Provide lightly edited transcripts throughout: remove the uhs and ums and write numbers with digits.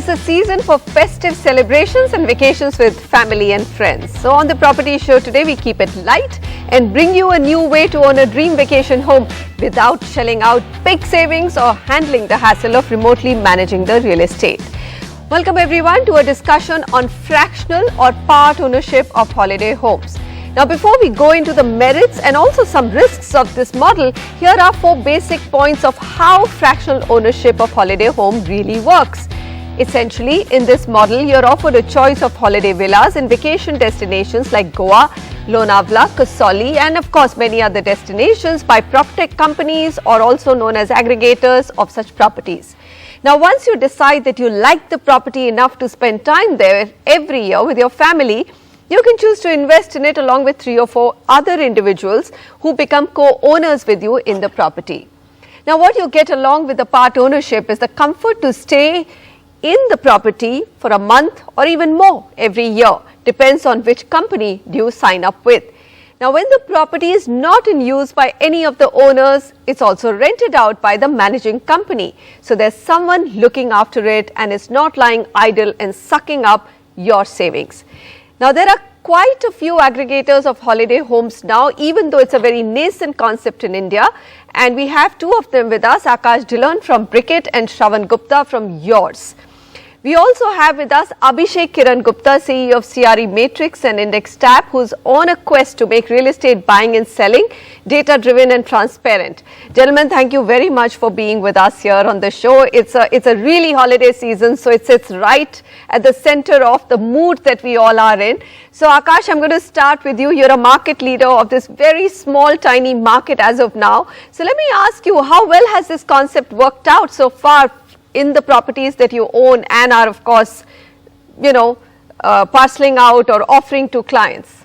is the season for festive celebrations and vacations with family and friends. So on the Property Show today, we keep it light and bring you a new way to own a dream vacation home without shelling out big savings or handling the hassle of remotely managing the real estate. Welcome everyone to a discussion on fractional or part ownership of holiday homes. Now, before we go into the merits and also some risks of this model, here are 4 basic points of how fractional ownership of holiday home really works. Essentially, in this model, you're offered a choice of holiday villas in vacation destinations like Goa, Lonavala, Kasauli, and of course many other destinations by PropTech companies or also known as aggregators of such properties. Now, once you decide that you like the property enough to spend time there every year with your family, you can choose to invest in it along with 3 or 4 other individuals who become co-owners with you in the property. Now, what you get along with the part ownership is the comfort to stay in the property for a month or even more every year. Depends on which company you sign up with. Now, when the property is not in use by any of the owners, it's also rented out by the managing company. So there's someone looking after it and it's not lying idle and sucking up your savings. Now, there are quite a few aggregators of holiday homes now, even though it's a very nascent concept in India. And we have 2 of them with us, Akash Dhillon from Brickit and Shravan Gupta from Yours. We also have with us Abhishek Kiran Gupta, CEO of CRE Matrix and Index Tab, who's on a quest to make real estate buying and selling data-driven and transparent. Gentlemen, thank you very much for being with us here on the show. It's a really holiday season, so it sits right at the center of the mood that we all are in. So Akash, I'm going to start with you. You're a market leader of this very small, tiny market as of now. So let me ask you, how well has this concept worked out so far in the properties that you own and are, of course, parceling out or offering to clients?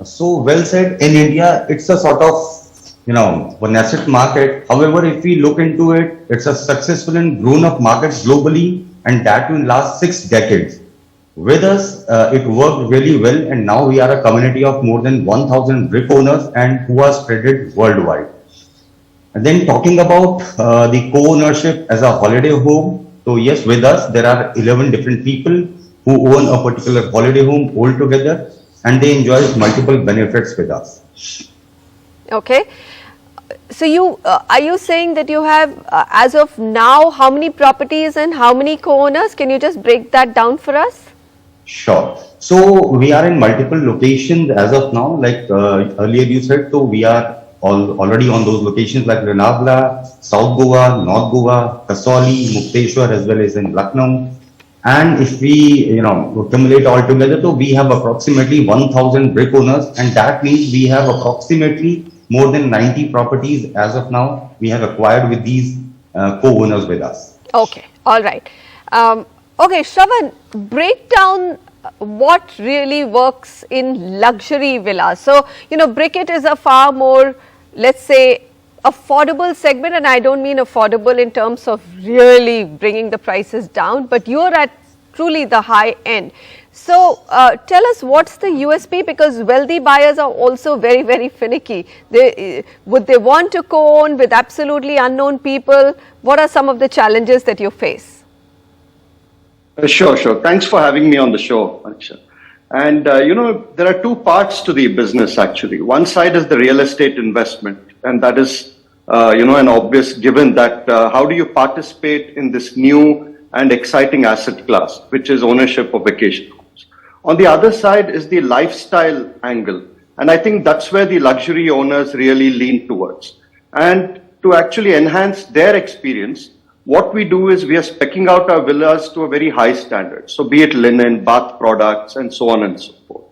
So well said. In India, it's a sort of, one asset market. However, if we look into it, it's a successful and grown up market globally, and that in last 6 decades. With us, it worked really well, and now we are a community of more than 1,000 brick owners and who are spread worldwide. And then talking about the co-ownership as a holiday home. So yes, with us, there are 11 different people who own a particular holiday home all together, and they enjoy multiple benefits with us. Okay. So are you saying that you have, as of now, how many properties and how many co-owners? Can you just break that down for us? Sure. So we are in multiple locations as of now, like earlier you said, so we are already on those locations like Lonavala, South Goa, North Goa, Kasauli, Mukteshwar, as well as in Lucknow. And if we, accumulate all together, so we have approximately 1,000 brick owners, and that means we have approximately more than 90 properties as of now we have acquired with these co-owners with us. Okay, all right. Okay, Shravan, break down what really works in luxury villas. So, Brickit is a far more, let's say, affordable segment, and I don't mean affordable in terms of really bringing the prices down, but you're at truly the high end. So, tell us what's the USP, because wealthy buyers are also very, very finicky. Would they want to co-own with absolutely unknown people? What are some of the challenges that you face? Sure. Thanks for having me on the show, Anisha. And, there are 2 parts to the business, actually. One side is the real estate investment, and that is, an obvious given that how do you participate in this new and exciting asset class, which is ownership of vacation homes. On the other side is the lifestyle angle, and I think that's where the luxury owners really lean towards. And to actually enhance their experience, what we do is we are speccing out our villas to a very high standard. So be it linen, bath products, and so on and so forth.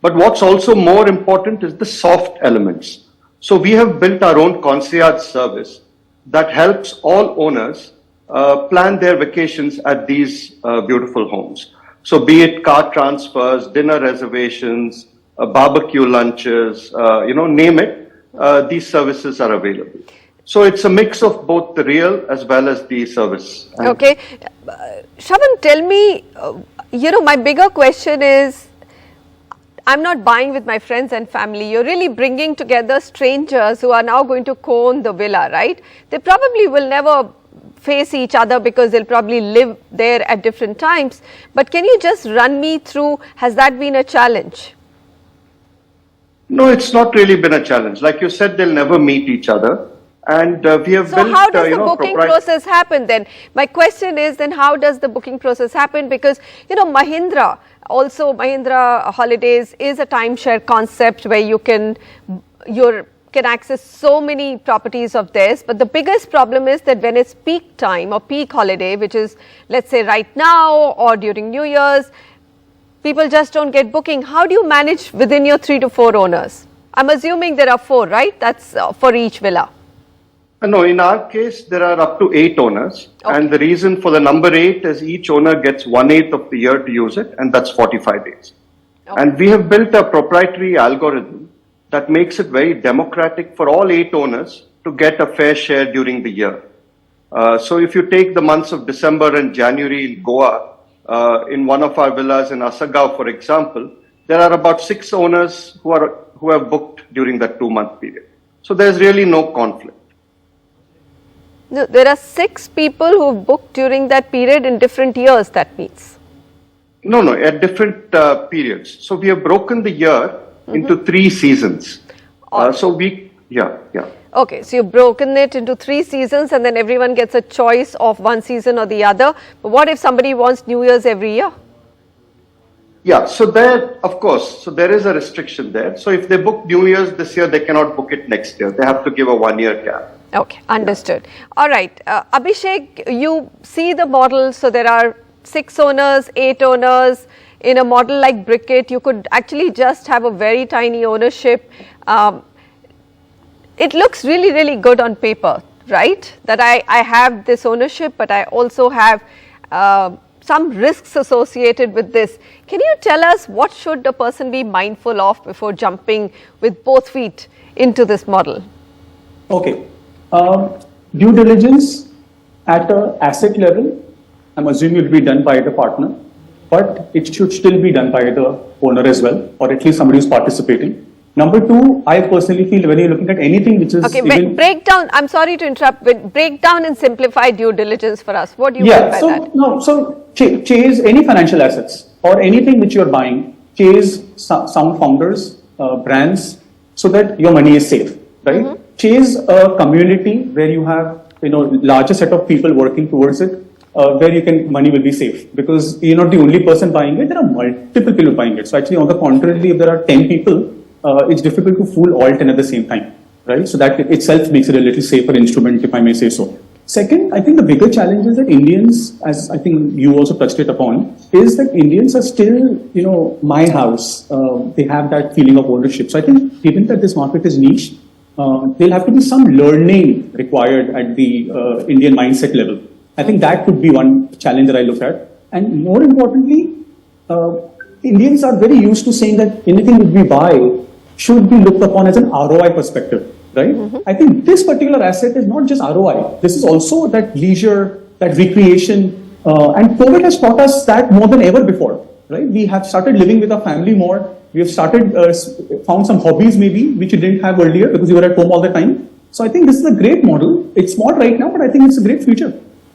But what's also more important is the soft elements. So we have built our own concierge service that helps all owners plan their vacations at these beautiful homes. So be it car transfers, dinner reservations, barbecue lunches, name it, these services are available. So it's a mix of both the real as well as the service. Okay. Shravan, tell me, my bigger question is, I'm not buying with my friends and family. You're really bringing together strangers who are now going to co-own the villa, right? They probably will never face each other because they'll probably live there at different times. But can you just run me through, has that been a challenge? No, it's not really been a challenge. Like you said, they'll never meet each other. And we have So built, how does the booking process happen then? My question is then, how does the booking process happen? Because, Mahindra Holidays is a timeshare concept where you can access so many properties of theirs. But the biggest problem is that when it's peak time or peak holiday, which is, let's say, right now or during New Year's, people just don't get booking. How do you manage within your 3 to 4 owners? I'm assuming there are 4, right? That's for each villa. No, in our case, there are up to 8 owners. Okay. And the reason for the number 8 is each owner gets 1/8 of the year to use it, and that's 45 days. Okay. And we have built a proprietary algorithm that makes it very democratic for all 8 owners to get a fair share during the year. So if you take the months of December and January in Goa, in one of our villas in Asagao, for example, there are about 6 owners who have booked during that 2-month period. So there's really no conflict. No, there are 6 people who booked during that period in different years, that means. No, at different periods. So we have broken the year into 3 seasons. Okay, so you've broken it into 3 seasons and then everyone gets a choice of one season or the other. But what if somebody wants New Year's every year? Yeah, so there, of course, so there is a restriction there. So if they book New Year's this year, they cannot book it next year. They have to give a 1-year gap. Okay, understood. All right, Abhishek, you see the model. So there are 6 owners, 8 owners. In a model like Brickit, you could actually just have a very tiny ownership. It looks really, really good on paper, right? That I have this ownership, but I also have some risks associated with this. Can you tell us what should a person be mindful of before jumping with both feet into this model? Okay. Due diligence at an asset level, I'm assuming it will be done by the partner, but it should still be done by the owner as well, or at least somebody who's participating. Number 2, I personally feel when you're looking at anything which is... Okay, break down, I'm sorry to interrupt, but break down and simplify due diligence for us. What do you mean by that? So chase any financial assets or anything which you're buying, chase sound founders, brands, so that your money is safe, right? Mm-hmm. Chase a community where you have, larger set of people working towards it, where money will be safe, because you're not the only person buying it, there are multiple people buying it. So actually, on the contrary, if there are 10 people, it's difficult to fool all 10 at the same time, right? So that itself makes it a little safer instrument, if I may say so. Second, I think the bigger challenge is that Indians, as I think you also touched it upon, is that Indians are still, my house. They have that feeling of ownership. So I think given that this market is niche, there'll have to be some learning required at the Indian mindset level. I think that could be one challenge that I look at. And more importantly, Indians are very used to saying that anything that we buy should be looked upon as an ROI perspective, right? Mm-hmm. I think this particular asset is not just ROI. This is also that leisure, that recreation, and COVID has taught us that more than ever before, right? We have started living with our family more. We have found some hobbies maybe, which you didn't have earlier because you were at home all the time. So I think this is a great model. It's small right now, but I think it's a great future.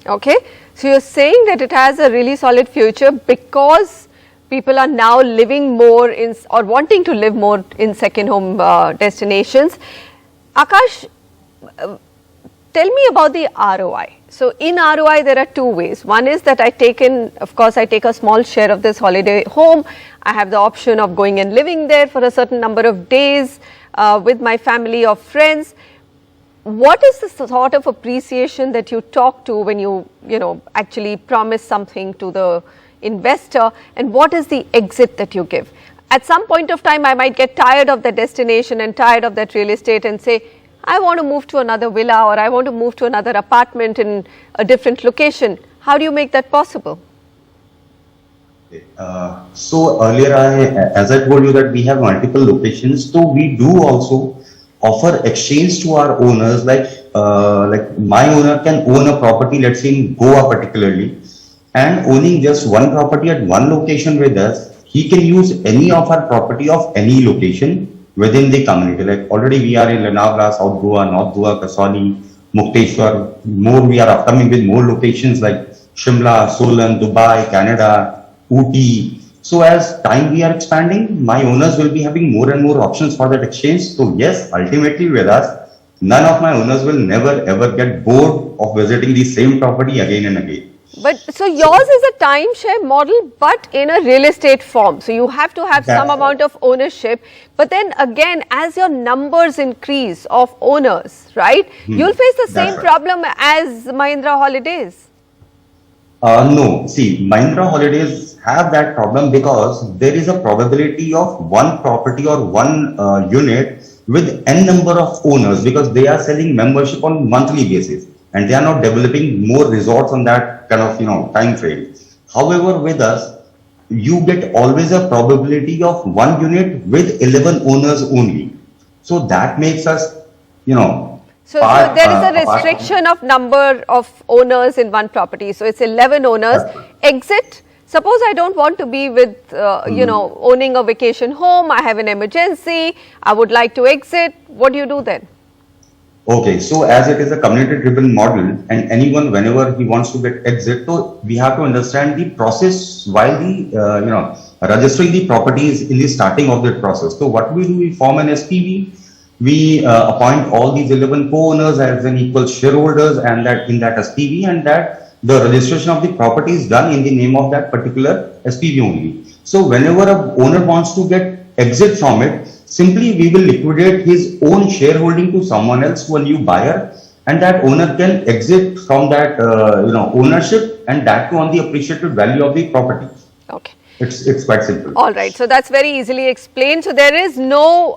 Okay. So you're saying that it has a really solid future because people are now living more in or wanting to live more in second home destinations. Akash, tell me about the ROI. So in ROI, there are 2 ways. One is that I take a small share of this holiday home. I have the option of going and living there for a certain number of days with my family or friends. What is the sort of appreciation that you talk to when you actually promise something to the investor, and what is the exit that you give? At some point of time, I might get tired of that destination and tired of that real estate and say, I want to move to another villa or I want to move to another apartment in a different location. How do you make that possible? So earlier, as I told you that we have multiple locations, so we do also offer exchange to our owners. Like my owner can own a property, let's say in Goa particularly, and owning just one property at one location with us, he can use any of our property of any location within the community. Like already we are in Lonavala, South Goa, North Goa, Kasoli, Mukteshwar. More, we are upcoming with more locations like Shimla, Solan, Dubai, Canada, Ooty. So as time we are expanding, my owners will be having more and more options for that exchange. So yes, ultimately with us, none of my owners will never ever get bored of visiting the same property again and again. But so yours is a timeshare model, but in a real estate form. So you have to have some That's amount of ownership. But then again, as your numbers increase of owners, right, you'll face the That's same right. problem as Mahindra Holidays. No, see, Mahindra Holidays have that problem because there is a probability of one property or one unit with n number of owners because they are selling membership on monthly basis and they are not developing more resorts on that kind of time frame. However, with us, you get always a probability of one unit with 11 owners only. So that makes us, So part, there is a apart from- restriction of number of owners in one property. So it's 11 owners. That's right. Exit. Suppose I don't want to be with, owning a vacation home. I have an emergency. I would like to exit. What do you do then? Okay, so as it is a community-driven model, and anyone, whenever he wants to get exit, so we have to understand the process while the registering the properties in the starting of the process. So what we do, we form an SPV, we appoint all these 11 co-owners as an equal shareholders, and that in that SPV, and that the registration of the property is done in the name of that particular SPV only. So whenever a owner wants to get exit from it, simply we will liquidate his own shareholding to someone else, to a new buyer, and that owner can exit from that ownership, and that too on the appreciated value of the property. Okay. It's quite simple. All right. So that's very easily explained. So there is no,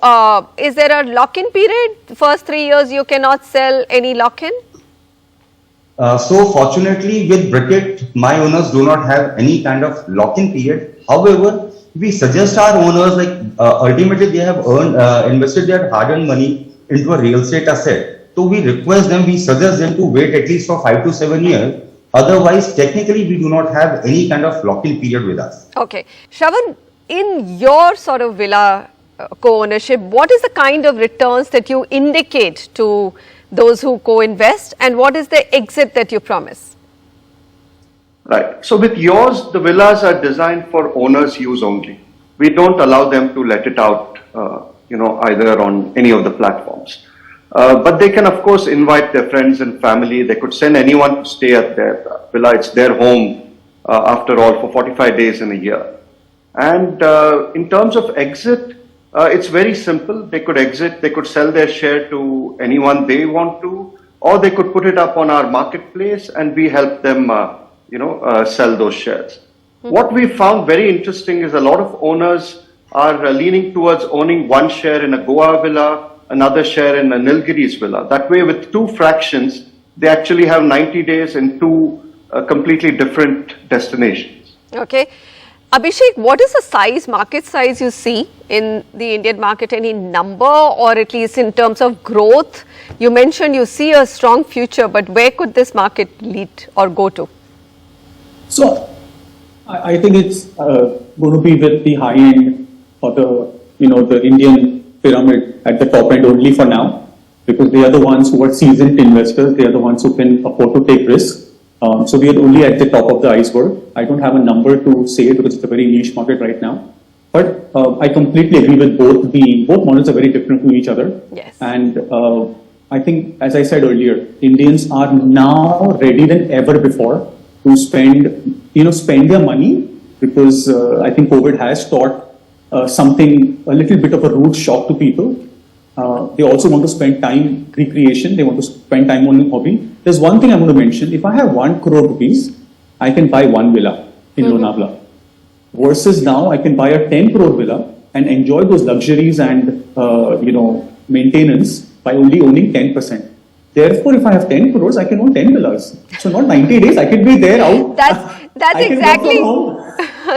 is there a lock-in period? First 3 years you cannot sell any lock-in? So fortunately with Bricket, my owners do not have any kind of lock-in period. However, we suggest our owners, like ultimately they have invested their hard-earned money into a real estate asset. So we request them, we suggest them to wait at least for 5 to 7 years. Otherwise, technically, we do not have any kind of lock-in period with us. Okay. Shravan, in your sort of villa co-ownership, what is the kind of returns that you indicate to those who co-invest, and what is the exit that you promise? Right. So with yours, the villas are designed for owners' use only. We don't allow them to let it out, either on any of the platforms. But they can, of course, invite their friends and family. They could send anyone to stay at their villa. It's their home, after all, for 45 days in a year. And in terms of exit, it's very simple. They could exit. They could sell their share to anyone they want to, or they could put it up on our marketplace, and we help them, sell those shares. What we found very interesting is a lot of owners are leaning towards owning one share in a Goa villa, another share in a Nilgiris villa. That way, with two fractions, they actually have 90 days in two completely different destinations. Okay. Abhishek, what is the size, market size you see in the Indian market? Any number, or at least in terms of growth? You mentioned you see a strong future, but where could this market lead or go to? So I think it's going to be with the high end or the Indian pyramid at the top end only for now, because they are the ones who are seasoned investors. They are the ones who can afford to take risks. So we are only at the top of the iceberg. I don't have a number to say because it's a very niche market right now. But I completely agree with both models are very different to each other. Yes. And I think, as I said earlier, Indians are now ready than ever before to spend their money, because I think COVID has taught a little bit of a root shock to people. They also want to spend time recreation. They want to spend time on hobby. There's one thing I'm going to mention. If I have 1 crore rupees, I can buy one villa in Lonavala. Versus now, I can buy a 10 crore villa and enjoy those luxuries and maintenance by only owning 10%. Therefore, if I have 10 crores, I can own 10 villas. So not 90 days, I can be there out. That's exactly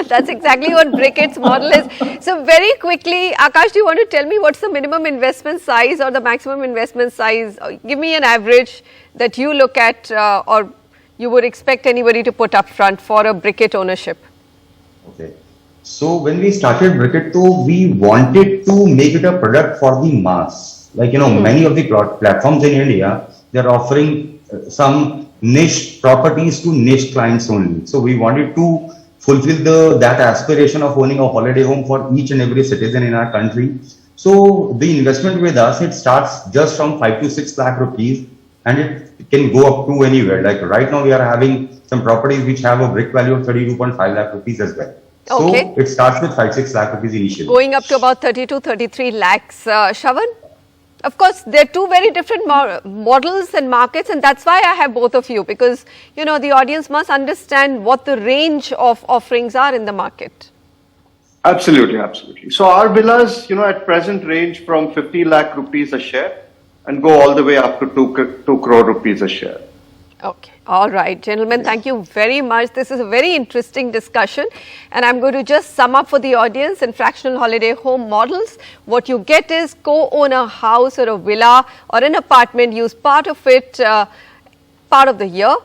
that's exactly what Bricket's model is. So very quickly, Akash, do you want to tell me what's the minimum investment size or the maximum investment size? Give me an average that you look at or you would expect anybody to put up front for a Bricket ownership. Okay. So when we started Bricket 2, we wanted to make it a product for the mass. Like, many of the platforms in India, they're offering some niche properties to niche clients only. So we wanted to fulfill that aspiration of owning a holiday home for each and every citizen in our country. So the investment with us, it starts just from 5 to 6 lakh rupees, and it can go up to anywhere. Like right now we are having some properties which have a brick value of 32.5 lakh rupees as well. Okay. So it starts with 5-6 lakh rupees initially. Going up to about 32, 33 lakhs. Shravan, of course, they're two very different models and markets, and that's why I have both of you, because, you know, the audience must understand what the range of offerings are in the market. Absolutely, absolutely. So our villas, at present range from 50 lakh rupees a share and go all the way up to 2 crore rupees a share. Okay. All right, gentlemen, thank you very much. This is a very interesting discussion, and I'm going to just sum up for the audience. In fractional holiday home models, what you get is co-own a house or a villa or an apartment, use part of it part of the year.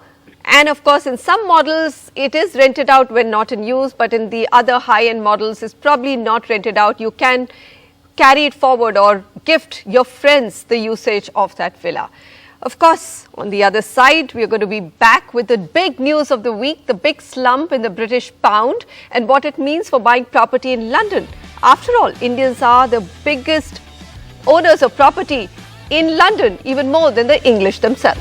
And of course, in some models, it is rented out when not in use, but in the other high-end models, it's probably not rented out. You can carry it forward or gift your friends the usage of that villa. Of course, on the other side, we are going to be back with the big news of the week, the big slump in the British pound and what it means for buying property in London. After all, Indians are the biggest owners of property in London, even more than the English themselves.